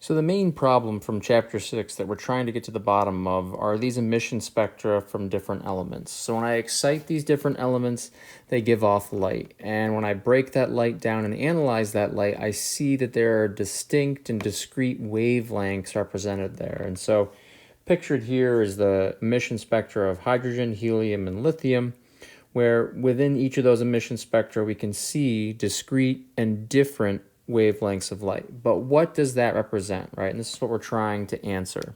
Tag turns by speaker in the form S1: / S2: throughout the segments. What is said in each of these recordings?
S1: So the main problem from Chapter 6 that we're trying to get to the bottom of are these emission spectra from different elements. So when I excite these different elements, they give off light. And when I break that light down and analyze that light, I see that there are distinct and discrete wavelengths represented there. And so pictured here is the emission spectra of hydrogen, helium, and lithium, where within each of those emission spectra we can see discrete and different wavelengths of light. But what does that represent, right? And this is what we're trying to answer.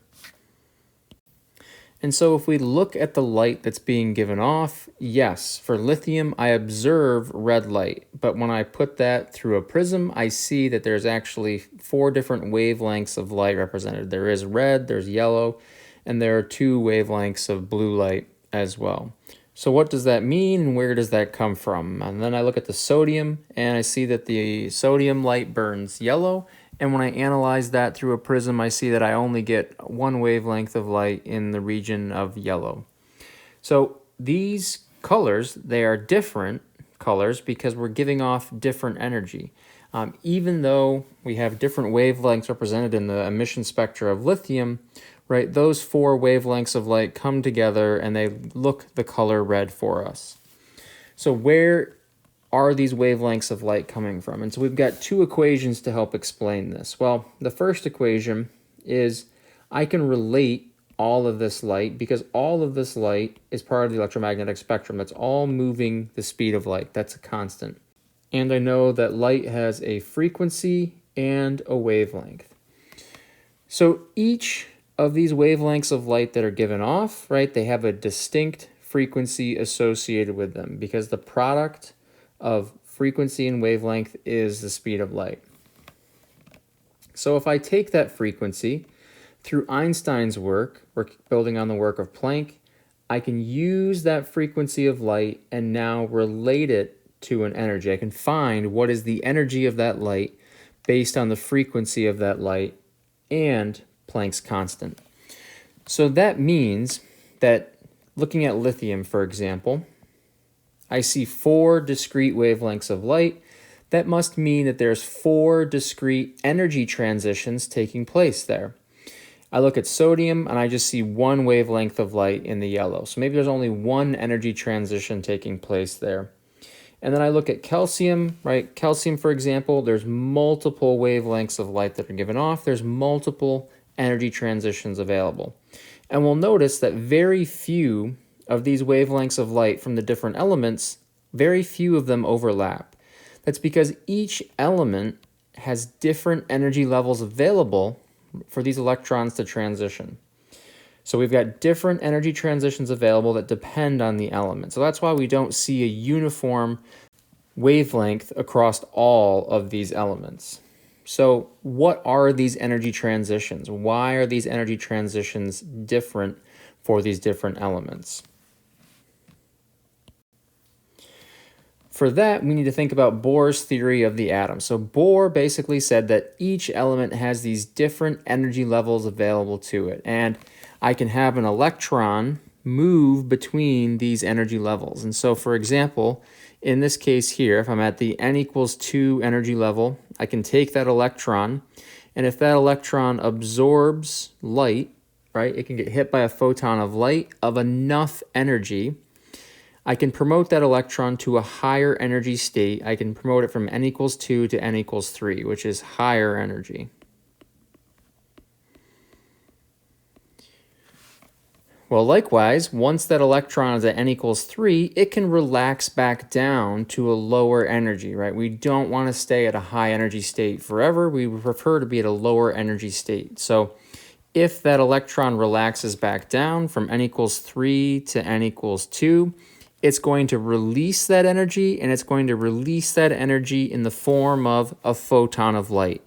S1: And so if we look at the light that's being given off, yes, for lithium, I observe red light. But when I put that through a prism, I see that there's actually 4 different wavelengths of light represented. There is red, there's yellow, and there are 2 wavelengths of blue light as well. So what does that mean and where does that come from? And then I look at the sodium and I see that the sodium light burns yellow. And when I analyze that through a prism, I see that I only get 1 wavelength of light in the region of yellow. So these colors, they are different colors because we're giving off different energy. Even though we have different wavelengths represented in the emission spectra of lithium, right, those 4 wavelengths of light come together and they look the color red for us. So where are these wavelengths of light coming from? And so we've got 2 equations to help explain this. Well, the first equation is I can relate all of this light because all of this light is part of the electromagnetic spectrum. That's all moving the speed of light. That's a constant. And I know that light has a frequency and a wavelength. So each of these wavelengths of light that are given off, right, they have a distinct frequency associated with them because the product of frequency and wavelength is the speed of light. So if I take that frequency through Einstein's work, we're building on the work of Planck, I can use that frequency of light and now relate it to an energy. I can find what is the energy of that light based on the frequency of that light and Planck's constant. So that means that looking at lithium, for example, I see 4 discrete wavelengths of light. That must mean that there's 4 discrete energy transitions taking place there. I look at sodium and I just see 1 wavelength of light in the yellow. So maybe there's only 1 energy transition taking place there. And then I look at calcium, right? Calcium, for example, there's multiple wavelengths of light that are given off. There's multiple energy transitions available. And we'll notice that very few of these wavelengths of light from the different elements, very few of them overlap. That's because each element has different energy levels available for these electrons to transition. So we've got different energy transitions available that depend on the element. So that's why we don't see a uniform wavelength across all of these elements. So what are these energy transitions? Why are these energy transitions different for these different elements? For that, we need to think about Bohr's theory of the atom. So Bohr basically said that each element has these different energy levels available to it. And I can have an electron move between these energy levels. And so, for example, in this case here, if I'm at the n equals 2 energy level, I can take that electron, and if that electron absorbs light, right, it can get hit by a photon of light of enough energy, I can promote that electron to a higher energy state. I can promote it from n equals 2 to n equals 3, which is higher energy. Well, likewise, once that electron is at n equals 3, it can relax back down to a lower energy, right? We don't want to stay at a high energy state forever. We prefer to be at a lower energy state. So if that electron relaxes back down from n equals 3 to n equals 2, it's going to release that energy, and it's going to release that energy in the form of a photon of light.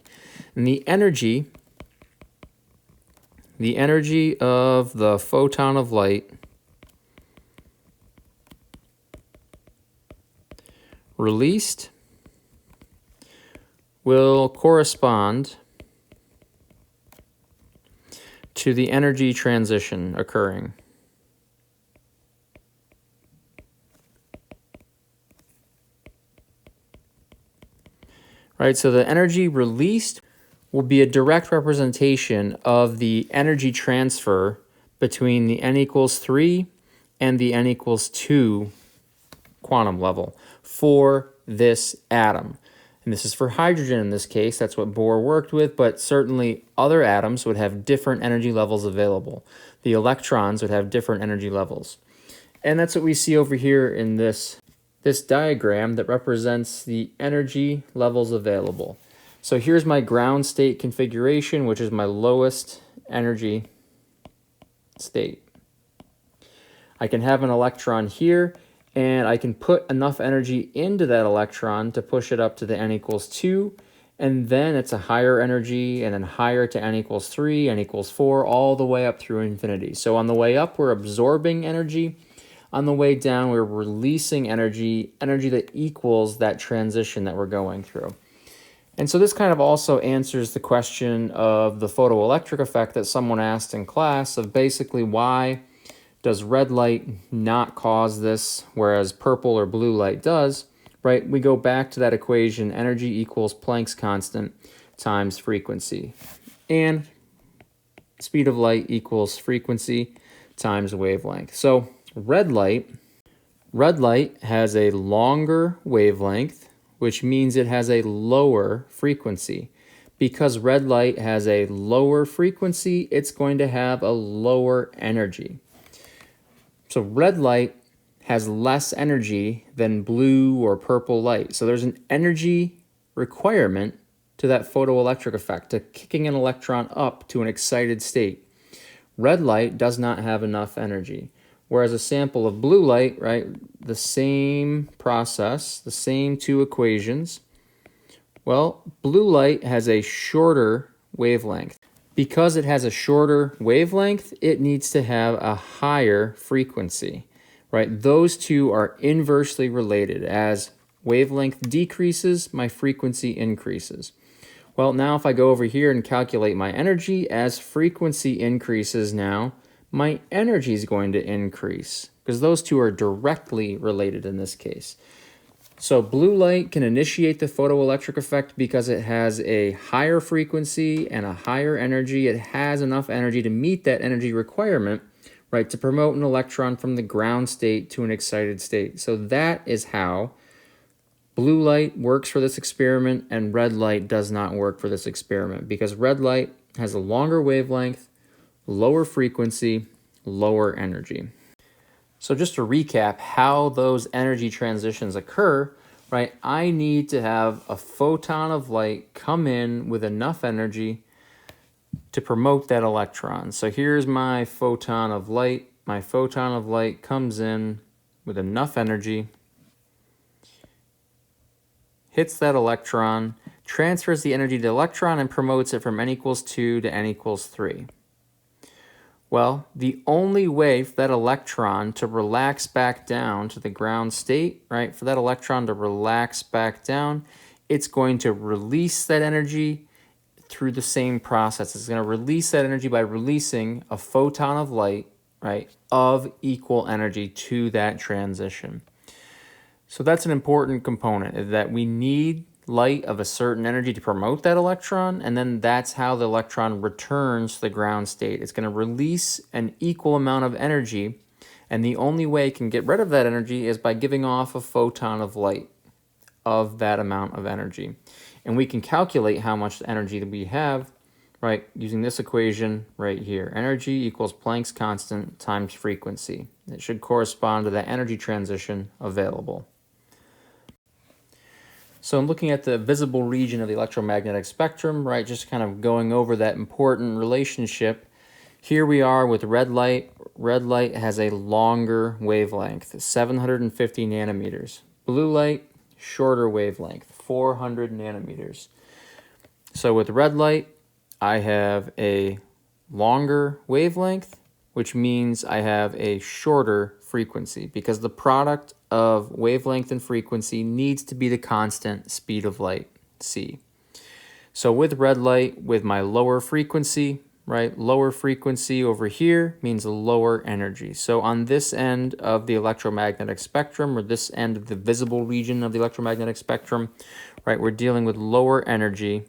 S1: And the energy of the photon of light released will correspond to the energy transition occurring. Right, so the energy released will be a direct representation of the energy transfer between the n equals 3 and the n equals 2 quantum level for this atom. And this is for hydrogen in this case. That's what Bohr worked with, but certainly other atoms would have different energy levels available. The electrons would have different energy levels. And that's what we see over here in this diagram that represents the energy levels available. So here's my ground state configuration, which is my lowest energy state. I can have an electron here, and I can put enough energy into that electron to push it up to the n equals 2, and then it's a higher energy, and then higher to n equals 3, n equals 4, all the way up through infinity. So on the way up, we're absorbing energy. On the way down, we're releasing energy that equals that transition that we're going through. And so this kind of also answers the question of the photoelectric effect that someone asked in class of basically why does red light not cause this, whereas purple or blue light does, right? We go back to that equation, energy equals Planck's constant times frequency. And speed of light equals frequency times wavelength. So red light has a longer wavelength, which means it has a lower frequency. Because red light has a lower frequency, it's going to have a lower energy. So red light has less energy than blue or purple light. So there's an energy requirement to that photoelectric effect, to kicking an electron up to an excited state. Red light does not have enough energy. Whereas a sample of blue light, right, the same process, the same two equations. Well, blue light has a shorter wavelength. Because it has a shorter wavelength, it needs to have a higher frequency, right? Those two are inversely related. As wavelength decreases, my frequency increases. Well, now if I go over here and calculate my energy, as frequency increases now, my energy is going to increase because those two are directly related in this case. So blue light can initiate the photoelectric effect because it has a higher frequency and a higher energy. It has enough energy to meet that energy requirement, right, to promote an electron from the ground state to an excited state. So that is how blue light works for this experiment and red light does not work for this experiment because red light has a longer wavelength, lower frequency, lower energy. So just to recap how those energy transitions occur, right, I need to have a photon of light come in with enough energy to promote that electron. So here's my photon of light. My photon of light comes in with enough energy, hits that electron, transfers the energy to the electron, and promotes it from n equals 2 to n equals 3. Well, the only way for that electron to relax back down to the ground state, right, for that electron to relax back down, it's going to release that energy through the same process. It's going to release that energy by releasing a photon of light, right, of equal energy to that transition. So that's an important component, is that we need light of a certain energy to promote that electron, and then that's how the electron returns to the ground state. It's going to release an equal amount of energy, and the only way it can get rid of that energy is by giving off a photon of light of that amount of energy. And we can calculate how much energy that we have, right, using this equation right here. Energy equals Planck's constant times frequency. It should correspond to the energy transition available. So I'm looking at the visible region of the electromagnetic spectrum, right, just kind of going over that important relationship. Here we are with red light. Red light has a longer wavelength, 750 nanometers. Blue light, shorter wavelength, 400 nanometers. So with red light, I have a longer wavelength, which means I have a shorter frequency because the product of wavelength and frequency needs to be the constant speed of light, c. So with red light, with my lower frequency, right, lower frequency over here means lower energy. So on this end of the electromagnetic spectrum, or this end of the visible region of the electromagnetic spectrum, right, we're dealing with lower energy.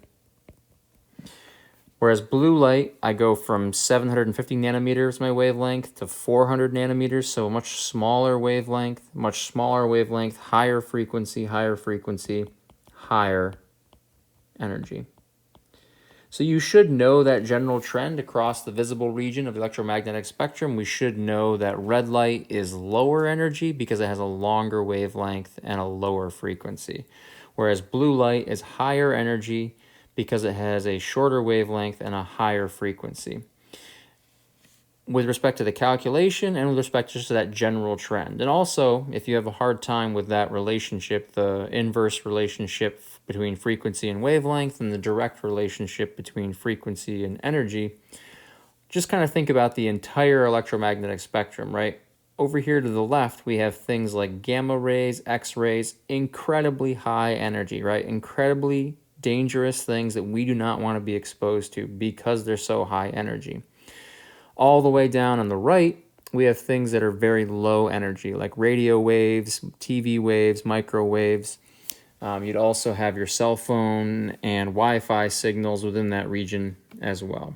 S1: Whereas blue light, I go from 750 nanometers my wavelength to 400 nanometers, so a much smaller wavelength, higher frequency, higher energy. So you should know that general trend across the visible region of the electromagnetic spectrum. We should know that red light is lower energy because it has a longer wavelength and a lower frequency, whereas blue light is higher energy because it has a shorter wavelength and a higher frequency. With respect to the calculation and with respect just to that general trend. And also, if you have a hard time with that relationship, the inverse relationship between frequency and wavelength and the direct relationship between frequency and energy, just kind of think about the entire electromagnetic spectrum, right? Over here to the left, we have things like gamma rays, X-rays, incredibly high energy, right? Incredibly dangerous things that we do not want to be exposed to because they're so high energy. All the way down on the right, we have things that are very low energy, like radio waves, TV waves, microwaves. You'd also have your cell phone and Wi-Fi signals within that region as well.